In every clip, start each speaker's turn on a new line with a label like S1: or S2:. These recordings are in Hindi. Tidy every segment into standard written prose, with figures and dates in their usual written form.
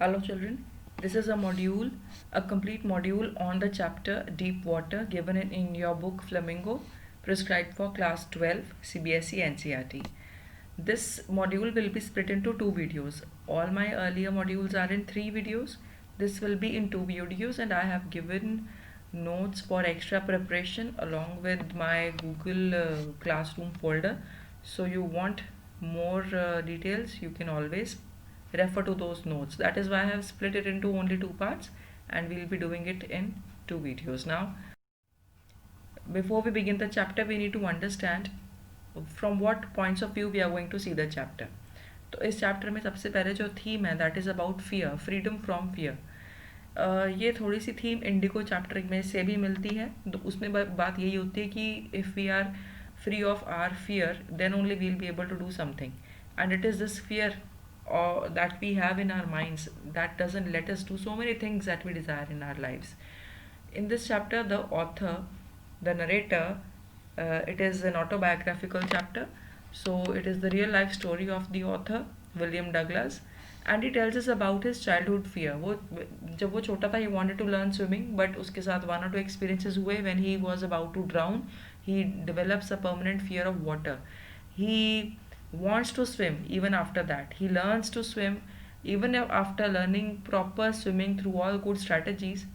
S1: Hello children, this is a complete module on the chapter Deep Water given in your book Flamingo, prescribed for class 12 CBSE NCERT. This module will be split into two videos. All my earlier modules are in three videos. This will be in two videos and I have given notes for extra preparation along with my Google Classroom folder. So you want more details, you can always refer to those notes. That is why I have split it into only two parts and we'll be doing it in two videos. Now, before we begin the chapter, we need to understand from what points of view we are going to see the chapter. तो इस चैप्टर में सबसे पहले जो थीम है that is about fear, freedom from fear. ये थोड़ी सी थीम इंडिगो चैप्टर में से भी मिलती है। तो उसमें बात यही होती है कि if we are free of our fear, then only we'll be able to do something. And it is this fear that we have in our minds that doesn't let us do so many things that we desire in our lives. In this chapter, the author, the narrator, it is an autobiographical chapter. So it is the real life story of the author, William Douglas. And he tells us about his childhood fear. वो जब वो छोटा था he wanted to learn swimming, but उसके साथ one or two experiences हुए when he was about to drown. He develops a permanent fear of water. He wants to swim even after that. He learns to swim even after learning proper swimming through all good strategies.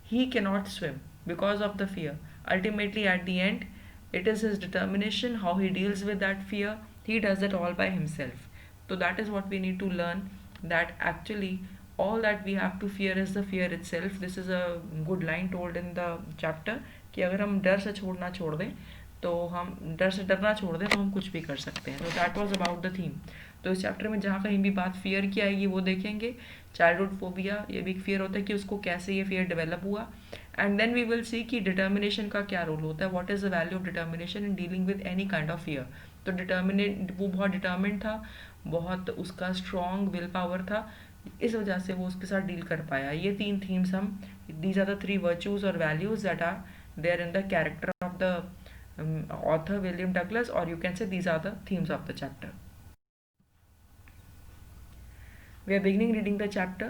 S1: He cannot swim because of the fear. Ultimately, at the end, it is his determination how he deals with that fear. He does it all by himself. So that is what we need to learn, that actually all that we have to fear is the fear itself. This is a good line told in the chapter कि अगर हम डर से छोड़ना छोड़ दें तो हम डर से डरना छोड़ दें तो हम कुछ भी कर सकते हैं. तो that was about the theme. तो इस चैप्टर में जहाँ कहीं भी बात फियर की आएगी वो देखेंगे. चाइल्डहुड फोबिया, ये भी एक फियर होता है कि उसको कैसे ये फियर डेवलप हुआ. And then we will see कि डिटर्मिनेशन का क्या रोल होता है, what is the value of determination in dealing with any kind of fear. तो वो बहुत डिटर्मिनेंट था, बहुत उसका स्ट्रॉन्ग विल पावर था, इस वजह से वो उसके साथ डील कर पाया. ये तीन थीम्स हम, these are the three virtues और values that are there in the character of the author William Douglas, or you can say these are the themes of the chapter. We are beginning reading the chapter.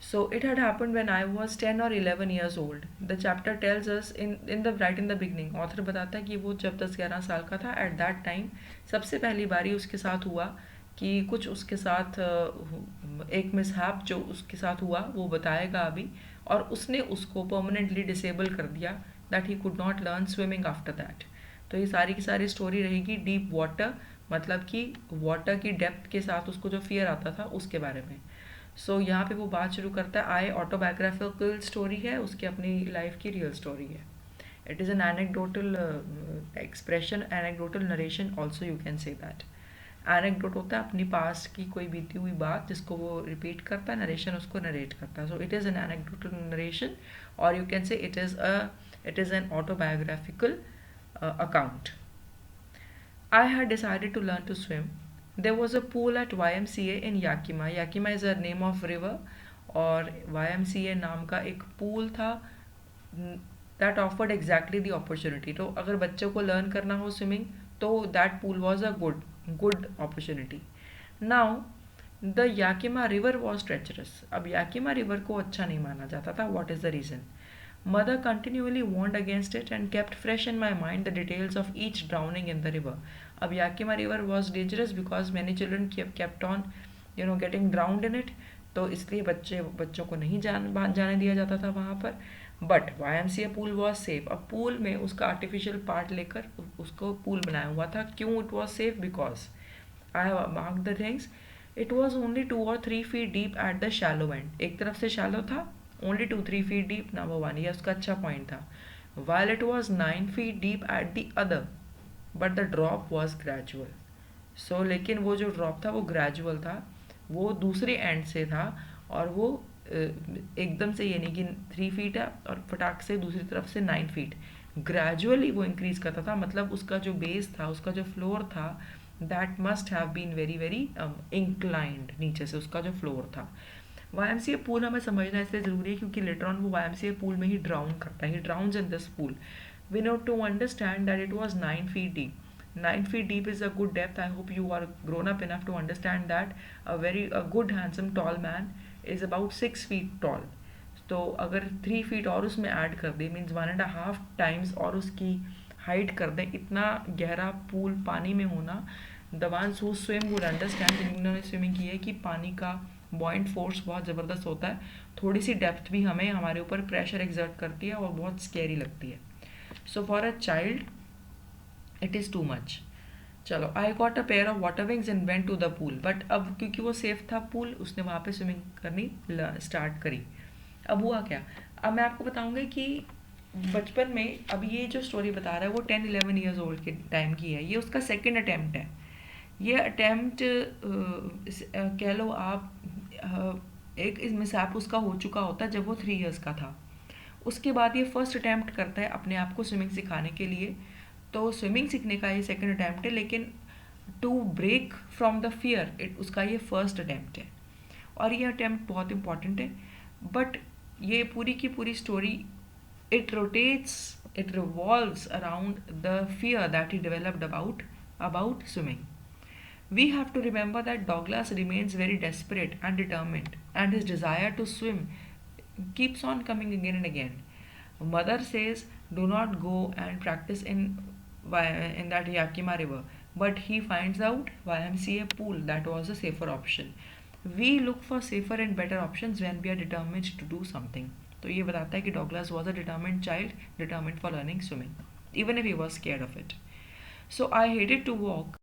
S1: So it had happened when I was 10 or 11 years old. The chapter tells us in the right in the beginning, author बताता है कि वो जब 10-11 साल का था, at that time सबसे पहली बारी उसके साथ हुआ कि कुछ उसके साथ एक मिसहैप जो उसके साथ हुआ वो बताएगा अभी, और उसने उसको परमानेंटली डिसेबल कर दिया, that he could not learn swimming after that. तो ये सारी की सारी स्टोरी रहेगी डीप वाटर, मतलब कि वाटर की डेप्थ के साथ उसको जो फियर आता था उसके बारे में. सो यहाँ पे वो बात शुरू करता है. आई ऑटोबायोग्राफिकल स्टोरी है, उसकी अपनी लाइफ की रियल स्टोरी है. It is an anecdotal expression, anecdotal narration also you can say that. Anecdote होता है अपनी पास की कोई बीती हुई बात जिसको वो रिपीट करता है, नरेशन उसको नरेट करता है. So it is an anecdotal narration, और you can say it is an autobiographical account. I had decided to learn to swim. There was a pool at YMCA in Yakima. Yakima is a name of river, और YMCA नाम का एक पूल था that offered exactly the opportunity. तो अगर बच्चों को लर्न करना हो स्विमिंग तो that pool was a good opportunity. Now the Yakima river was treacherous. अब Yakima river को अच्छा नहीं माना जाता था. What is the reason? Mother continually warned against it and kept fresh in my mind the details of each drowning in the river. अब Yakima river was dangerous because many children kept on getting drowned in it. तो इसलिए बच्चों को नहीं जाने दिया जाता था वहाँ पर. But YMCA pool was safe. अब पूल में उसका आर्टिफिशियल पार्ट लेकर उसको पूल बनाया हुआ था. क्यों it was safe? Because I have marked the things. It was only 2 or 3 feet deep at the shallow and. एक तरफ से शैलो था, only 2-3 feet deep, number one. ये उसका अच्छा पॉइंट था. While it was 9 feet deep at the other, but the drop was gradual. So लेकिन वो जो ड्रॉप था वो ग्रेजुअल था, वो दूसरे एंड से था, और वो एकदम से ये नहीं कि 3 feet है और फटाक से दूसरी तरफ से 9 feet. ग्रेजुअली वो इंक्रीज करता था. मतलब उसका जो बेस था, उसका जो फ्लोर था, that must have been very very inclined. नीचे से उसका जो फ्लोर था. YMCA पूल हमें समझना इसलिए ज़रूरी है क्योंकि लेटर ऑन वो YMCA पूल में ही ड्राउन करता है. He drowns in this pool. We know to understand that it was 9 feet deep. 9 feet deep is a good depth. I hope you are grown up enough to understand that a good handsome tall man is about 6 feet tall. तो अगर 3 फीट और उसमें ऐड कर दे मीन्स 1.5 टाइम्स और उसकी हाइट कर दें, इतना गहरा पूल पानी में होना, the ones who swim would understand, जिन्होंने स्विमिंग की है, कि पानी का बॉइंट फोर्स बहुत ज़बरदस्त होता है। थोड़ी सी डेप्थ भी हमें हमारे ऊपर प्रेशर एक्सर्ट करती है और बहुत स्केरी लगती है। So for a child it is too much. चलो, I got a pair of water wings and went to the pool, but अब क्योंकि वो सेफ था पूल, उसने वहाँ पे स्विमिंग करनी स्टार्ट करी। अब हुआ क्या, अब मैं आपको बताऊंगी कि बचपन में, अब ये जो स्टोरी बता रहा है वो 10-11 ईयर्स ओल्ड के टाइम की है। ये उसका सेकंड अटैम्प्ट है। ये अटैम्प्ट कह लो आप, एक मिसहैप उसका हो चुका होता है जब वो 3 ईयर्स का था। उसके बाद ये फर्स्ट अटैम्प्ट करता है अपने आप को स्विमिंग सिखाने के लिए। तो स्विमिंग सीखने का ये सेकंड अटैम्प्ट है, लेकिन to break from the fear उसका ये फर्स्ट अटैम्प्ट है। और ये अटैम्प्ट बहुत इंपॉर्टेंट है। बट ये पूरी की पूरी story, it revolves around the fear that he developed about swimming. We have to remember that Douglas remains very desperate and determined, and his desire to swim keeps on coming again and again. Mother says, "Do not go and practice in that Yakima River," but he finds out YMCA pool that was a safer option. We look for safer and better options when we are determined to do something. तो ये बताता है कि Douglas was a determined child, determined for learning swimming even if he was scared of it. So I hated to walk.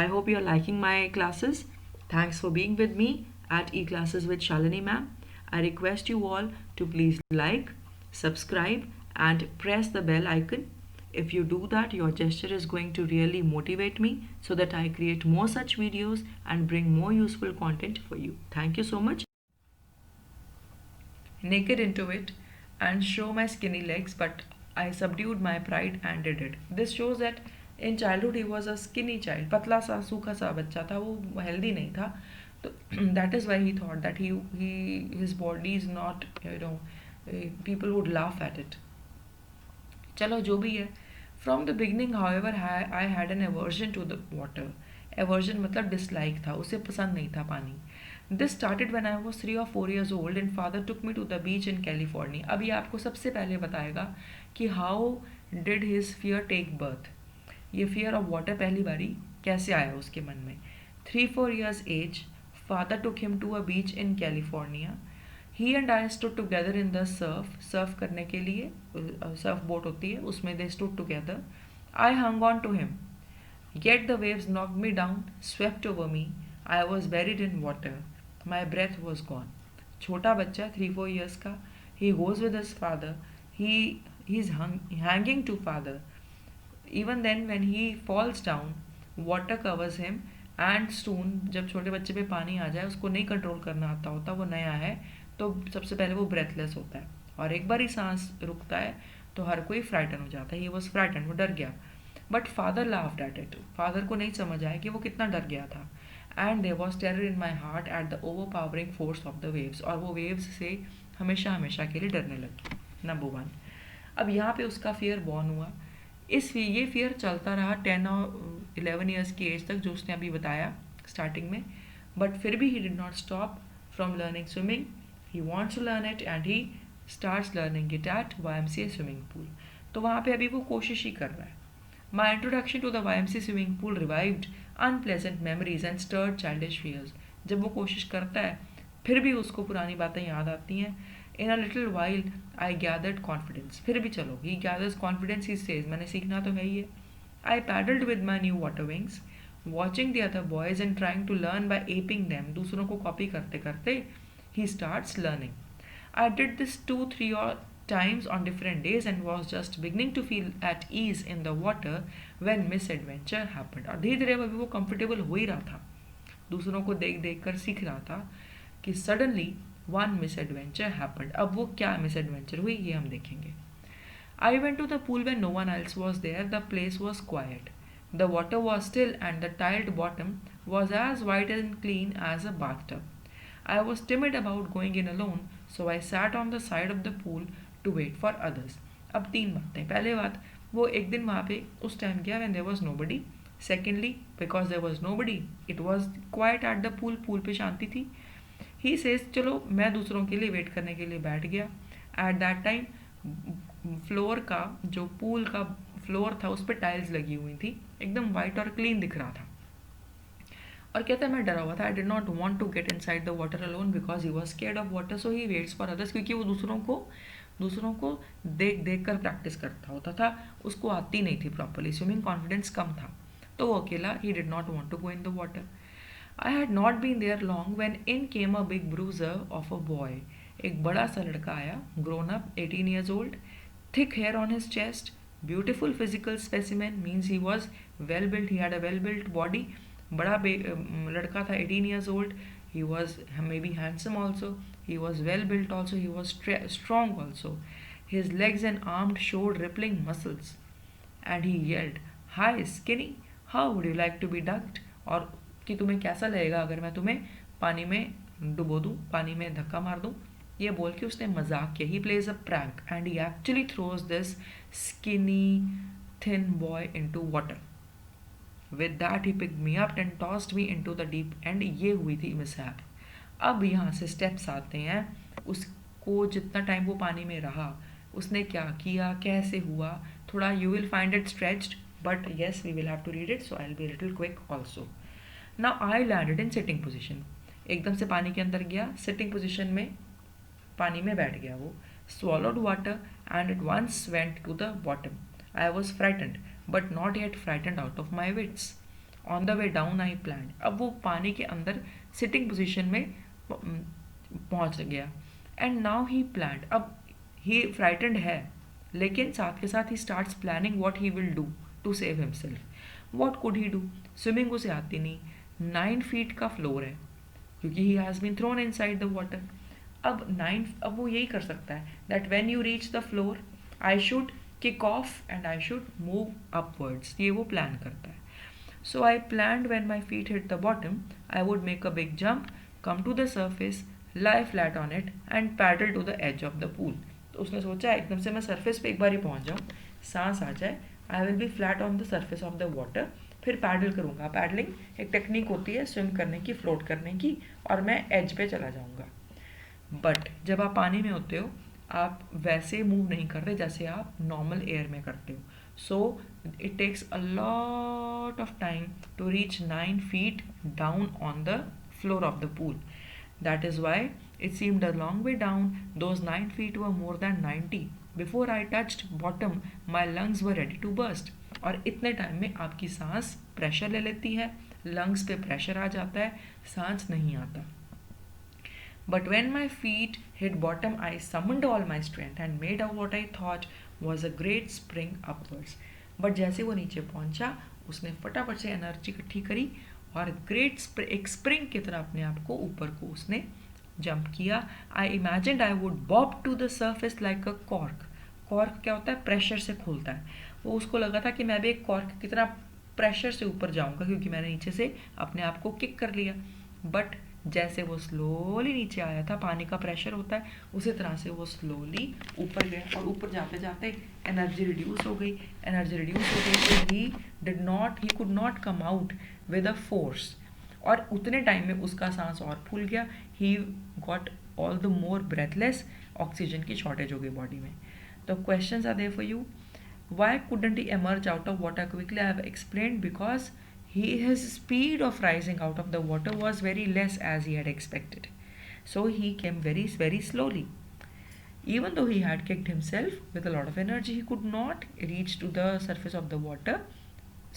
S1: I hope you are liking my classes. Thanks for being with me at E-Classes with Shalini ma'am. I request you all to please like, subscribe and press the bell icon. If you do that, your gesture is going to really motivate me so that I create more such videos and bring more useful content for you. Thank you so much. Naked into it and show my skinny legs, but I subdued my pride and did it. This shows that in childhood he was a skinny child, पतला सा सूखा सा बच्चा था, वो हेल्दी नहीं था. तो that is why he thought that his body is not, people would laugh at it. चलो जो भी है. From the beginning, however, I had an aversion to the water. Aversion मतलब dislike था, उसे पसंद नहीं था पानी. This started when I was 3 or 4 years old and father took me to the beach in California. अभी आपको सबसे पहले बताएगा कि how did his fear take birth. ये fear of water पहली बारी कैसे आया उसके मन में. 3-4 years age, father took him to a beach in California. He and I stood together in the surf करने के लिए surf boat होती है, उसमें they stood together. I hung on to him. Yet the waves knocked me down, swept over me. I was buried in water. My breath was gone. छोटा बच्चा 3-4 years का, he goes with his father. He's hanging to father. Even then when he falls down, water covers him and soon जब छोटे बच्चे पे पानी आ जाए, उसको नहीं कंट्रोल करना आता होता, वो नया है, तो सबसे पहले वो ब्रेथलेस होता है और एक बार ही सांस रुकता है तो हर कोई फ्राइटन हो जाता है. ही वॉज फ्राइटन, वो डर गया. But father laughed at it. Father को नहीं समझ आया कि वो कितना डर गया था. And there was terror in my heart at the overpowering force of the waves. और वो वेव्स से हमेशा हमेशा के लिए डरने लगी. नंबर 1. अब यहाँ पे उसका फियर बॉर्न हुआ. ये फियर चलता रहा 10 और 11 ईयर्स की एज तक, जो उसने अभी बताया स्टार्टिंग में. बट फिर भी he did not stop from learning swimming. He wants to learn it and he starts learning it at YMCA swimming pool. तो वहाँ पे अभी वो कोशिश ही कर रहा है. My introduction to the YMCA swimming pool revived unpleasant memories and stirred childish fears. जब वो कोशिश करता है फिर भी उसको पुरानी बातें याद आती हैं. In a little while I gathered confidence. फिर भी चलो, he gathers confidence, he says मैंने सीखना तो है ही है. I paddled with my new water wings, watching the other boys and trying to learn by aping them. दूसरों को कॉपी करते करते he starts learning. I did this 2-3 times on different days and was just beginning to feel at ease in the water when misadventure happened. और धीरे धीरे अभी वो कंफर्टेबल हो ही रहा था, दूसरों को देख देख कर सीख रहा था कि सडनली one misadventure happened. अब वो क्या misadventure हुई ये हम देखेंगे. I went to the pool when no one else was there. The place was quiet. The water was still and the tiled bottom was as white and clean as a bathtub. I was timid about going in alone, so I sat on the side of the pool to wait for others. अब 3 बातें. पहले बात, वो एक दिन वहाँ पे उस टाइम गया when there was nobody. Secondly, because there was nobody, it was quiet at the pool. Pool पे शांति थी. ही सेज चलो मैं दूसरों के लिए वेट करने के लिए बैठ गया. एट दैट टाइम फ्लोर का जो पूल का फ्लोर था उस पर टाइल्स लगी हुई थी, एकदम वाइट और क्लीन दिख रहा था. और कहता है मैं डरा हुआ था. I did not want to get inside the water alone because he was scared of water, so he waits for others. क्योंकि वो दूसरों को देख देख कर प्रैक्टिस करता होता था, उसको आती नहीं थी प्रॉपरली स्विमिंग, कॉन्फिडेंस कम था, तो वो अकेला ही did not want to go in the water. I had not been there long when in came a big bruiser of a boy. एक बड़ा सा लड़का आया, grown up, 18 years old, thick hair on his chest, beautiful physical specimen, means he was well built, he had a well built body. बड़ा लड़का था, 18 years old. He was maybe handsome also. He was well built also. He was strong also. His legs and arms showed rippling muscles. And he yelled, "Hi, skinny. How would you like to be ducked?" और कि तुम्हें कैसा लगेगा अगर मैं तुम्हें पानी में डुबो दूँ, पानी में धक्का मार दूँ. ये बोल के उसने मजाक किया. He plays a prank and he actually throws this skinny thin boy into water. With that he picked me up and tossed me into the deep and. ये हुई थी मिसहैप. अब यहाँ से स्टेप्स आते हैं. उसको जितना टाइम वो पानी में रहा, उसने क्या किया, कैसे हुआ, थोड़ा you will find it stretched, but yes we will have to read it, so I will be little quick also. Now I landed in sitting position. एकदम से पानी के अंदर गया, सिटिंग पोजिशन में पानी में बैठ गया वो. swallowed water and at once went to the bottom. I was frightened but not yet frightened out of my wits. On the way down I planned. अब वो पानी के अंदर सिटिंग पोजीशन में पहुंच गया. And now he planned. अब ही फ्राइटेंड है, लेकिन साथ के साथ he starts planning what he will do to save himself. What could he do? Swimming उसे आती नहीं, 9 feet का फ्लोर है, क्योंकि he has been thrown inside the water. अब वो यही कर सकता है that when you reach the floor I should kick off and I should move upwards. ये वो प्लान करता है. So I planned when my feet hit the bottom I would make a big jump, come to the surface, lie flat on it and paddle to the edge of the pool. तो उसने सोचा एकदम से मैं सर्फेस पे एक बार ही पहुंच जाऊँ, सांस आ जाए, आई will B flat on the surface of the water, फिर पैडल करूँगा. पैडलिंग एक टेक्निक होती है स्विम करने की, फ्लोट करने की, और मैं एज पे चला जाऊँगा. बट जब आप पानी में होते हो आप वैसे मूव नहीं करते जैसे आप नॉर्मल एयर में करते हो. So it takes a lot of time to reach 9 feet down on the floor of the pool. That is why it seemed a long way down. Those 9 feet were more than 90. Before I touched bottom, my lungs were ready to burst. और इतने टाइम में आपकी सांस प्रेशर ले लेती है, लंग्स पे प्रेशर आ जाता है, सांस नहीं आता. But when my feet hit bottom, I summoned all my strength and made out what I thought was a great spring upwards. But जैसे वो नीचे पहुंचा, उसने फटाफट से एनर्जी इकट्ठी करी और एक स्प्रिंग की तरह अपने आप को ऊपर को उसने जंप किया. I imagined I would bob to the surface like a cork. Cork क्या होता है? प्रेशर से खोलता है. वो उसको लगा था कि मैं भी एक कॉर्क की तरह प्रेशर से ऊपर जाऊंगा, क्योंकि मैंने नीचे से अपने आप को किक कर लिया. बट जैसे वो स्लोली नीचे आया था, पानी का प्रेशर होता है, उसी तरह से वो स्लोली ऊपर गया, और ऊपर जाते जाते एनर्जी रिड्यूस हो गई. तो he could not come out with a force. और उतने टाइम में उसका सांस और फूल गया. He got all the more breathless. Oxygen की शॉर्टेज हो गई बॉडी में. तो questions are there for you. Why couldn't he emerge out of water quickly? I have explained, because his speed of rising out of the water was very less as he had expected. So he came very, very slowly. Even though he had kicked himself with a lot of energy, he could not reach to the surface of the water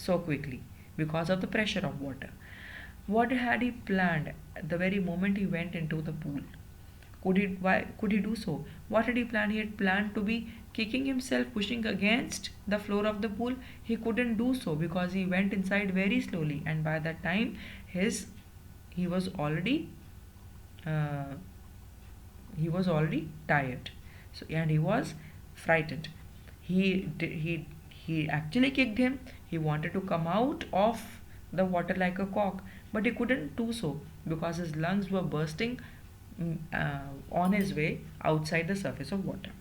S1: so quickly because of the pressure of water. What had he planned the very moment he went into the pool? Why could he do so? What had he planned? He had planned to be kicking himself, pushing against the floor of the pool. He couldn't do so because he went inside very slowly, and by that time he was already uh, tired. So and he was frightened. He actually kicked him. He wanted to come out of the water like a cock, but he couldn't do so because his lungs were bursting on his way outside the surface of water.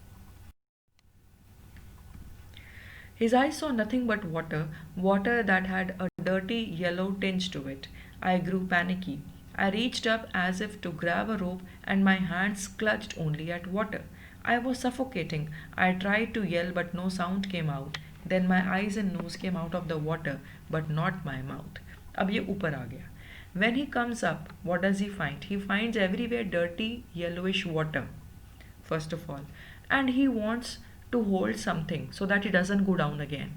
S1: His eyes saw nothing but water, water that had a dirty yellow tinge to it. I grew panicky. I reached up as if to grab a rope, and my hands clutched only at water. I was suffocating. I tried to yell, but no sound came out. Then my eyes and nose came out of the water, but not my mouth. अब ये ऊपर आ गया. When he comes up, what does he find? He finds everywhere dirty, yellowish water, first of all. And he wants to hold something so that he doesn't go down again.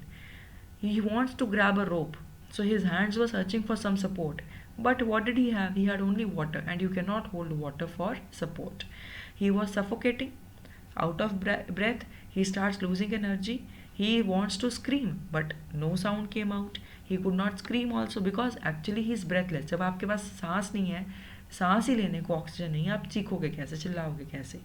S1: He wants to grab a rope. So his hands were searching for some support. But what did he have? He had only water, and you cannot hold water for support. He was suffocating, out of breath. He starts losing energy. He wants to scream, but no sound came out. He could not scream also because actually he is breathless. जब आपके पास सांस नहीं है, सांस ही लेने को ऑक्सीजन नहीं है, आप चीखोगे कैसे, चिल्लाओगे कैसे?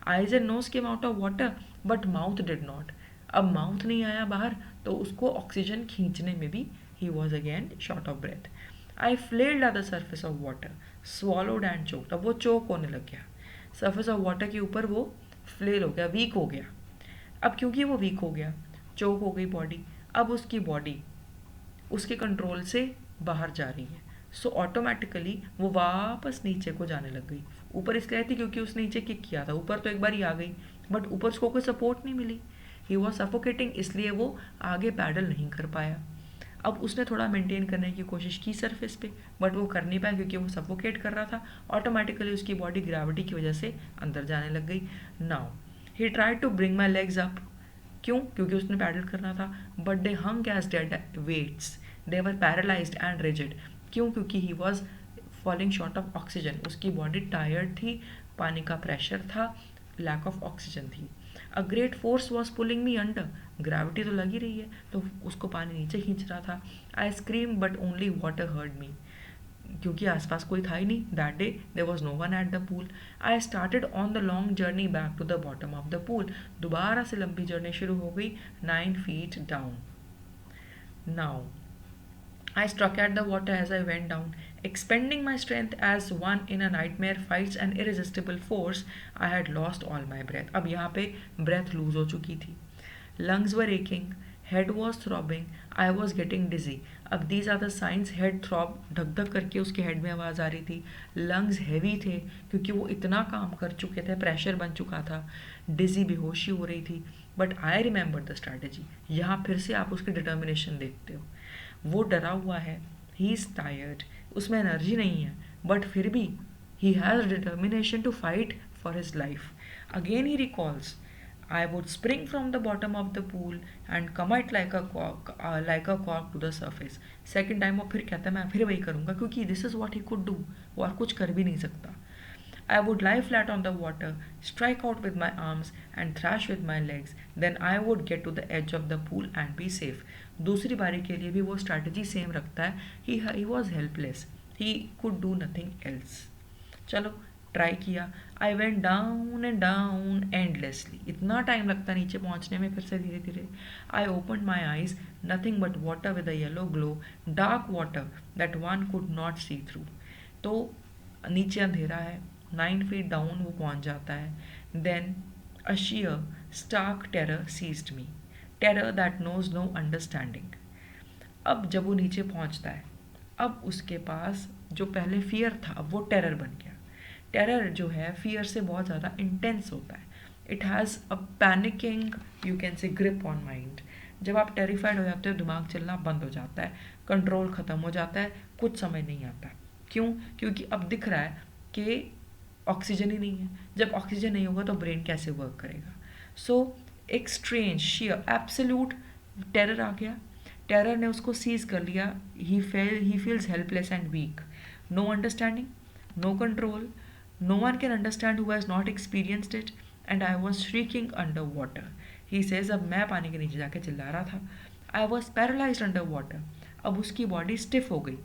S1: Eyes and nose came out of water but mouth did not. अब माउथ नहीं आया बाहर, तो उसको ऑक्सीजन खींचने में भी he was again short of breath. I flailed at the surface of water, swallowed and choked. अब वो चोक होने लग गया. सर्फेस ऑफ वाटर के ऊपर वो फ्लेल हो गया, वीक हो गया. अब क्योंकि वो वीक हो गया, चोक हो गई बॉडी, अब उसकी बॉडी उसके कंट्रोल से बाहर जा रही है. सो ऑटोमेटिकली वो वापस नीचे को जाने लग गई. ऊपर इसलिए थी क्योंकि उसने नीचे किक किया था. ऊपर तो एक बार ही आ गई, बट ऊपर उसको कोई सपोर्ट नहीं मिली. ही वॉज सफोकेटिंग, इसलिए वो आगे पैडल नहीं कर पाया. अब उसने थोड़ा मेंटेन करने की कोशिश की सरफेस पे, बट वो कर नहीं पाया क्योंकि वो सफोकेट कर रहा था. ऑटोमेटिकली उसकी बॉडी ग्रेविटी की वजह से अंदर जाने लग गई. Now he tried to bring my legs up. क्यों? क्योंकि उसने पैडल करना था. But they hung as dead weights. They were paralysed and rigid. क्यों? क्योंकि he was falling short of oxygen. उसकी बॉडी टायर्ड थी, पानी का प्रेशर था, लैक ऑफ ऑक्सीजन थी. A great force was pulling me under. Gravity तो लगी रही है, तो उसको पानी नीचे खींच रहा था. I scream but only water heard me. क्योंकि आसपास कोई था ही नहीं. That day there was no one at the pool. I started on the long journey back to the bottom of the pool. दोबारा से लंबी जर्नी शुरू हो गई 9 feet down. Now I struck at the water as I went down, expending my strength as one in a nightmare fights an irresistible force. I had lost all my breath. अब यहाँ पे breath lose हो चुकी थी. Lungs were aching, head was throbbing, I was getting dizzy. अब these are the signs. head throb, धक धक करके उसके head में आवाज़ आ रही थी. Lungs heavy थे क्योंकि वो इतना काम कर चुके थे, प्रेशर बन चुका था. Dizzy, बेहोशी हो रही थी. But I remembered the strategy. यहाँ फिर से आप उसकी determination देखते हो. वो डरा हुआ है, ही इज़ टायर्ड, उसमें एनर्जी नहीं है, बट फिर भी he has determination to fight for his life. Again he recalls, I would spring from the bottom of the pool and commit like a cork to the surface. Second time वो फिर कहता है मैं फिर वही करूँगा, क्योंकि this is what he could do. वो और कुछ कर भी नहीं सकता. I would lie flat on the water, strike out with my arms and thrash with my legs. Then I would get to the edge of the pool and be safe. दूसरी बारी के लिए भी वो स्ट्रैटेजी सेम रखता है. He was helpless. He could do nothing else. चलो ट्राई किया. I went down and down endlessly. इतना टाइम लगता नीचे पहुंचने में. फिर से धीरे धीरे I opened my eyes. Nothing but water with a yellow glow, dark water that one could not see through. तो नीचे अंधेरा है. 9 feet डाउन वो पहुंच जाता है. Then a sheer stark terror seized me. terror that knows no understanding. अब जब वो नीचे पहुंचता है, अब उसके पास जो पहले फियर था, अब वो टेरर बन गया. टेरर जो है फियर से बहुत ज़्यादा इंटेंस होता है. It has a panicking, you can से, ग्रिप ऑन माइंड. जब आप टेरिफाइड हो जाते हो, दिमाग चलना बंद हो जाता है, कंट्रोल ख़त्म हो जाता है, कुछ समझ नहीं आता. क्यों? क्योंकि अब दिख रहा है कि ऑक्सीजन ही नहीं है. जब ऑक्सीजन नहीं होगा तो ब्रेन कैसे वर्क करेगा. सो एक स्ट्रेंज, शियर, एब्सोल्यूट टेरर आ गया. टेरर ने उसको सीज कर लिया. He feels helpless and weak. No understanding, no control. No one can understand who has not experienced it. And I was shrieking under water. He says, अब मैं पानी के नीचे जाके चिल्ला रहा था. I was paralysed under water. अब उसकी बॉडी स्टिफ हो गई.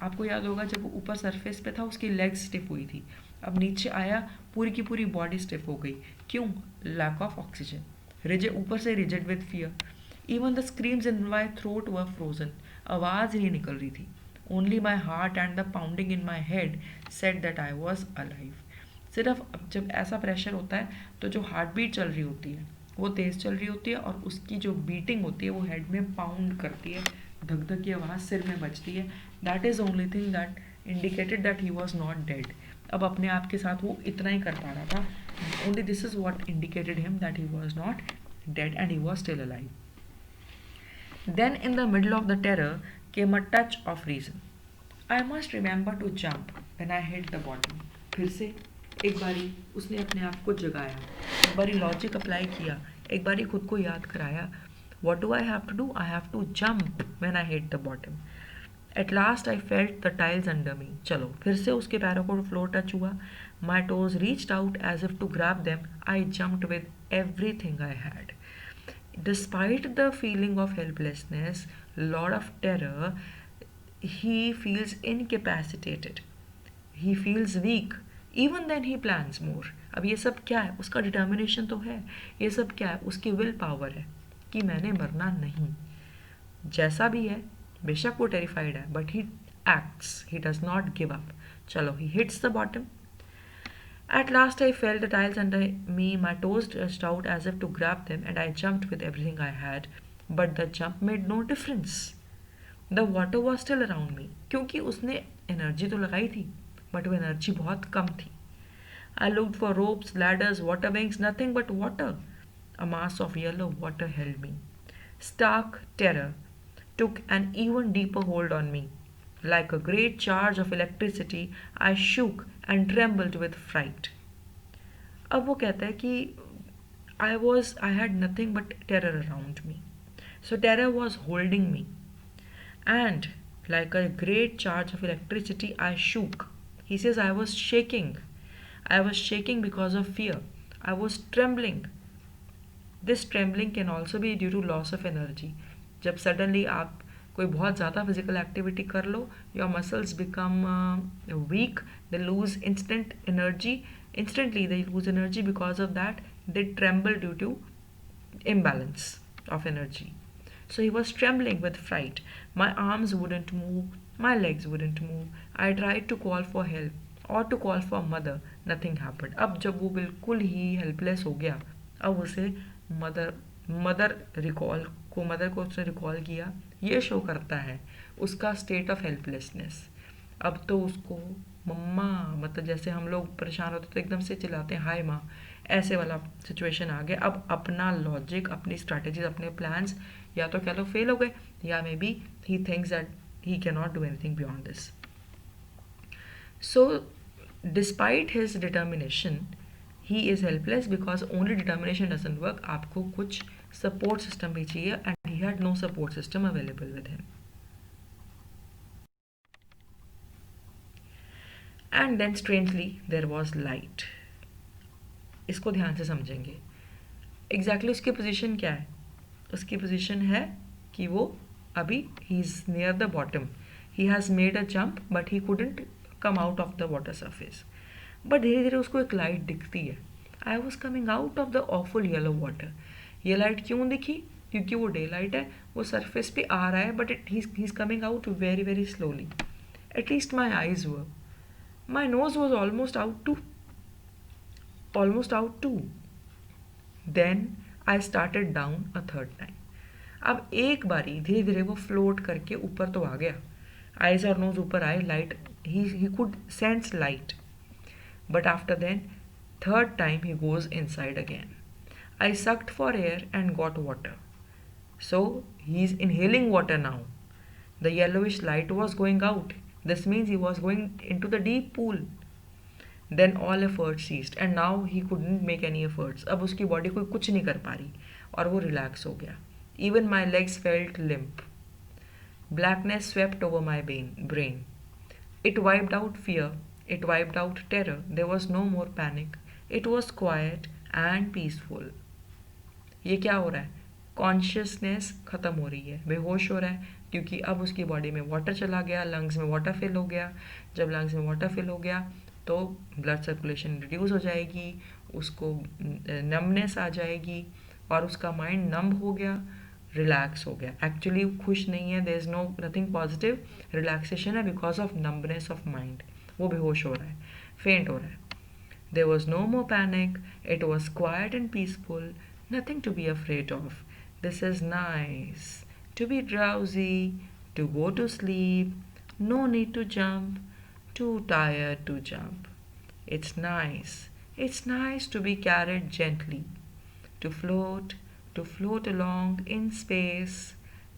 S1: आपको याद होगा जब वो ऊपर सरफेस पे था उसकी लेग्स स्टिफ हुई थी. अब नीचे आया, पूरी की पूरी बॉडी स्टिफ हो गई. क्यों? Lack of oxygen. रिजिड, ऊपर से rigid with fear. Even the screams in my throat were frozen. आवाज़ नहीं निकल रही थी. Only my heart and the pounding in my head said that I was alive. सिर्फ जब ऐसा प्रेशर होता है तो जो हार्ट बीट चल रही होती है वो तेज़ चल रही होती है, और उसकी जो बीटिंग होती है वो हेड में पाउंड करती है. धक धक की आवाज़ सिर में बजती है. That is only thing that indicated that he was not dead. अब अपने आप के साथ वो इतना ही कर पा रहा था. Only this is what indicated him that he was not dead and he was still alive. Then in the middle of the terror came a touch of reason. I must remember to jump when I hit the bottom. फिर से एक बारी उसने अपने आप को जगाया, एक बारी लॉजिक अप्लाई किया, एक बारी खुद को याद कराया. What do I have to do? I have to jump when I hit the bottom. At last I felt the tiles under me. चलो फिर से उसके पैरों को फ्लोर टच हुआ. My toes reached out as if to grab them. I jumped with everything I had. Despite the feeling of helplessness, lot of terror, he feels incapacitated. He feels weak. Even then he plans more. अब ये सब क्या है? उसका डिटर्मिनेशन तो है. ये सब क्या है? उसकी विल पावर है कि मैंने मरना नहीं. जैसा भी है, बेशक वो टेरिफाइड है, but he acts, he does not give up. चलो, he hits the bottom. At last I felt the tiles under me, my toes stretched out as if to grab them, and I jumped with everything I had. But the jump made no difference. The water was still around me. क्योंकि उसने एनर्जी तो लगाई थी, बट वो एनर्जी बहुत कम थी. I looked for ropes, ladders, water wings, nothing but water. A mass of yellow water held me. Stark terror took an even deeper hold on me. Like a great charge of electricity, I shook and trembled with fright. अब वो कहता है कि I had nothing but terror around me. So terror was holding me. And like a great charge of electricity, I shook. He says I was shaking. I was shaking because of fear. I was trembling. This trembling can also be due to loss of energy. जब suddenly आप कोई बहुत ज़्यादा फिजिकल एक्टिविटी कर लो, your muscles become weak, they lose instantly they lose energy. Because of that, they tremble due to imbalance of energy. So he was trembling with fright. My arms wouldn't move, my legs wouldn't move. I tried to call for help or to call for mother. Nothing happened. अब जब वो बिल्कुल ही हेल्पलेस हो गया, अब उसे मदर को उसने रिकॉल किया. ये शो करता है उसका स्टेट ऑफ हेल्पलेसनेस. अब तो उसको मम्मा, मतलब जैसे हम लोग परेशान होते तो एकदम से चिल्लाते हैं हाय माँ, ऐसे वाला सिचुएशन आ गया. अब अपना लॉजिक, अपनी स्ट्रैटेजीज, अपने प्लान्स या तो कह लो फेल हो गए, या may be he thinks that he can not do anything beyond this. So despite his determination, he is helpless because only determination doesn't work. आपको कुछ सपोर्ट सिस्टम भी चाहिए, and he had no support system available with him. And then strangely there was light. इसको ध्यान से समझेंगे. Exactly उसकी पोजीशन क्या है? उसकी पोजीशन है कि वो अभी he is near the bottom. He has made a jump but he couldn't come out of the water surface. But धीरे धीरे उसको एक लाइट दिखती है. I was coming out of the awful yellow water. ये लाइट क्यों दिखी? क्योंकि वो डे लाइट है, वो सरफेस पे आ रहा है, but he is coming out very very slowly. At least my eyes were. My nose was almost out too. Then I started down a third time. अब एक बारी धीरे धीरे वो फ्लोट करके ऊपर तो आ गया. आईज और नोज ऊपर आए, light, he could sense light. But after then third time he goes inside again. I sucked for air and got water. So he is inhaling water now. The yellowish light was going out. This means he was going into the deep pool. Then all efforts ceased and now he couldn't make any efforts. अब उसकी बॉडी कोई कुछ नहीं कर पा रही और वो रिलैक्स हो गया. Even my legs felt limp. Blackness swept over my brain. It wiped out fear. It wiped out terror. There was no more panic. It was quiet and peaceful. ये क्या हो रहा है? कॉन्शियसनेस ख़त्म हो रही है, बेहोश हो रहा है, क्योंकि अब उसकी बॉडी में वाटर चला गया, लंग्स में वाटर फिल हो गया. जब लंग्स में वाटर फिल हो गया तो ब्लड सर्कुलेशन रिड्यूस हो जाएगी, उसको नमनेस आ जाएगी और उसका माइंड नम हो गया, रिलैक्स हो गया. एक्चुअली खुश नहीं है, there is nothing positive. Relaxation है because of numbness of mind. वो बेहोश हो रहा है, फेंट हो रहा है. There was no more panic. It was quiet and peaceful. Nothing to be afraid of. This is nice. To be drowsy, to go to sleep. No need to jump. too tired to jump. It's nice. It's nice to be carried gently, to float, to float along in space.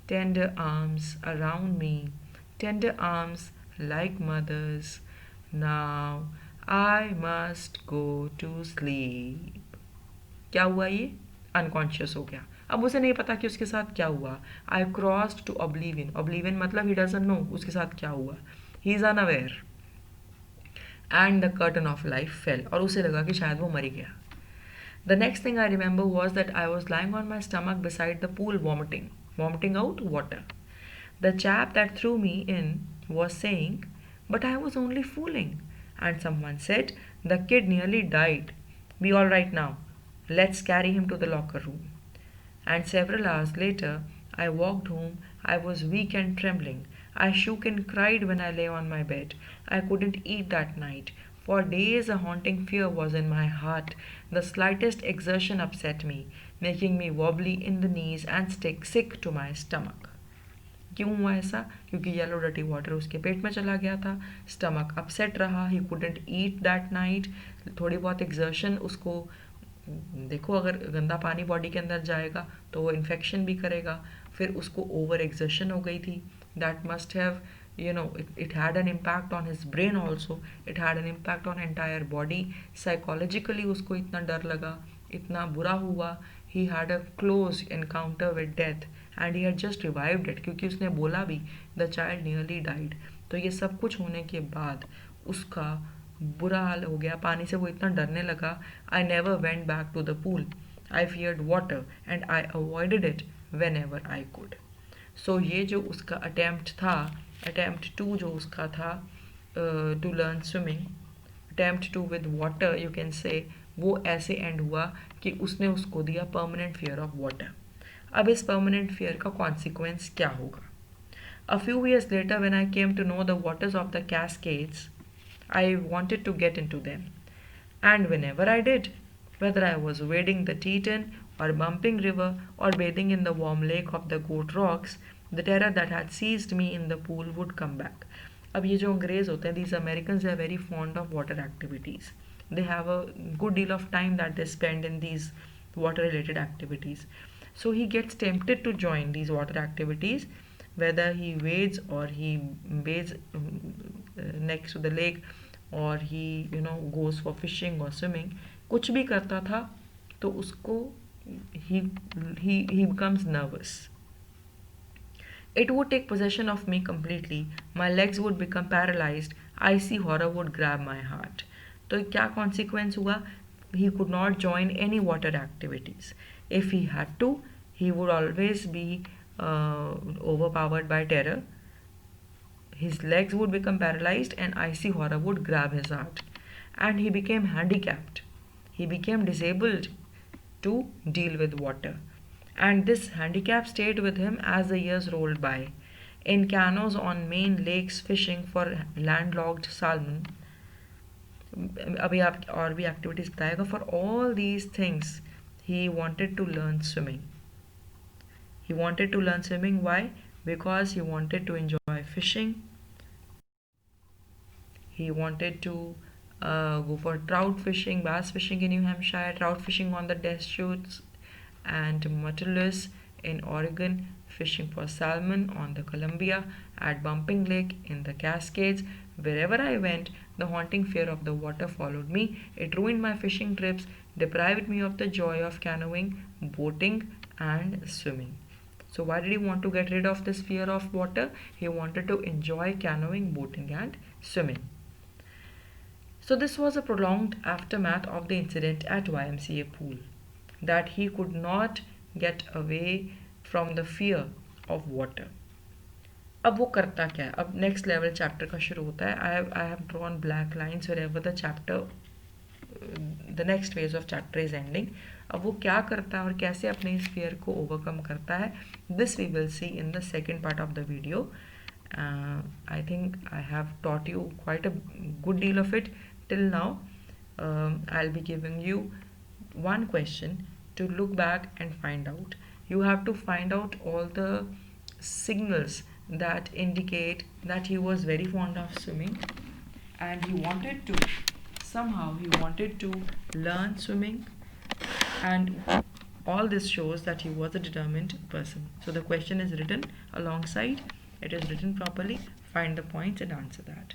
S1: Tender arms around me, tender arms like mothers. Now I must go to sleep. क्या हुआ ये? अनकॉन्शियस हो गया. अब उसे नहीं पता कि उसके साथ क्या हुआ. I crossed to oblivion. Oblivion मतलब ही डजंट नो उसके साथ क्या हुआ. He is unaware. And the curtain of life fell. और उसे लगा कि शायद वो मर गया. The next thing I remember was that I was lying on my stomach beside the pool vomiting out water. The chap that threw me in was saying, "But I was only fooling." And someone said, "The kid nearly died. Be all right now. Let's carry him to the locker room." And several hours later, I walked home. I was weak and trembling. I shook and cried when I lay on my bed. I couldn't eat that night. For days, a haunting fear was in my heart. The slightest exertion upset me, making me wobbly in the knees and sick to my stomach. क्यों हुआ ऐसा? क्योंकि येलो डर्टी वाटर उसके पेट में चला गया था. स्टमक अपसेट रहा. ही कुडेंट ईट दैट नाइट. थोड़ी बहुत एक्सर्शन उसको, देखो अगर गंदा पानी बॉडी के अंदर जाएगा तो वो इन्फेक्शन भी करेगा. फिर उसको ओवर एक्सर्शन हो गई थी. That must have it had an impact on his brain also. It had an impact on entire body. Psychologically उसको इतना डर लगा, इतना बुरा हुआ. He had a close encounter with death and he had just revived it, क्योंकि उसने बोला भी the child nearly died. तो ये सब कुछ होने के बाद उसका बुरा हाल हो गया. पानी से वो इतना डरने लगा. I never went back to the pool. I feared water and I avoided it whenever I could. So ये जो उसका attempt 2 जो उसका था to learn swimming, attempt 2 with water you can say, वो ऐसे एंड हुआ कि उसने उसको दिया permanent fear of water. अब इस permanent fear का consequence क्या होगा? A few years later, when I came to know the waters of the Cascades, I wanted to get into them. And whenever I did, whether I was wading the Teton or bumping river or bathing in the warm lake of the Goat Rocks, the terror that had seized me in the pool would come back. अब ये जो अंग्रेज होते हैं, these Americans are very fond of water activities. They have a good deal of time that they spend in these water related activities. So he gets tempted to join these water activities, whether he wades or he bathes next to the lake, or he goes for fishing or swimming. कुछ भी करता था तो उसको he becomes nervous. It would take possession of me completely. My legs would become paralyzed. Icy horror would grab my heart. तो क्या consequence हुआ? He could not join any water activities. If he had to, he would always be overpowered by terror. His legs would become paralyzed and icy horror would grab his heart. And he became handicapped. He became disabled to deal with water. And this handicap stayed with him as the years rolled by. In canoes on main lakes fishing for landlocked salmon. अभी आप और भी एक्टिविटीज बताएगा. For all these things, he wanted to learn swimming. He wanted to learn swimming. Why? Because he wanted to enjoy fishing. He wanted to go for trout fishing, bass fishing in New Hampshire, trout fishing on the Deschutes and Mutterless in Oregon, fishing for salmon on the Columbia, at Bumping Lake in the Cascades. Wherever I went, the haunting fear of the water followed me. It ruined my fishing trips, deprived me of the joy of canoeing, boating, and swimming. So why did he want to get rid of this fear of water? He wanted to enjoy canoeing, boating, and swimming. So this was a prolonged aftermath of the incident at YMCA pool, that he could not get away from the fear of water. अब वो करता क्या है? अब नेक्स्ट लेवल चैप्टर का शुरू होता है. I have drawn black lines wherever the chapter, the next phase of chapter is ending. अब वो क्या करता है और कैसे अपने इस फियर को ओवरकम करता है, this we will see in the second part of the video. I think I have taught you quite a good deal of it till now. I'll be giving you one question to look back and find out. You have to find out all the signals that indicate that he was very fond of swimming. and somehow he wanted to learn swimming, and all this shows that he was a determined person. So the question is written alongside, it is written properly. Find the points and answer that.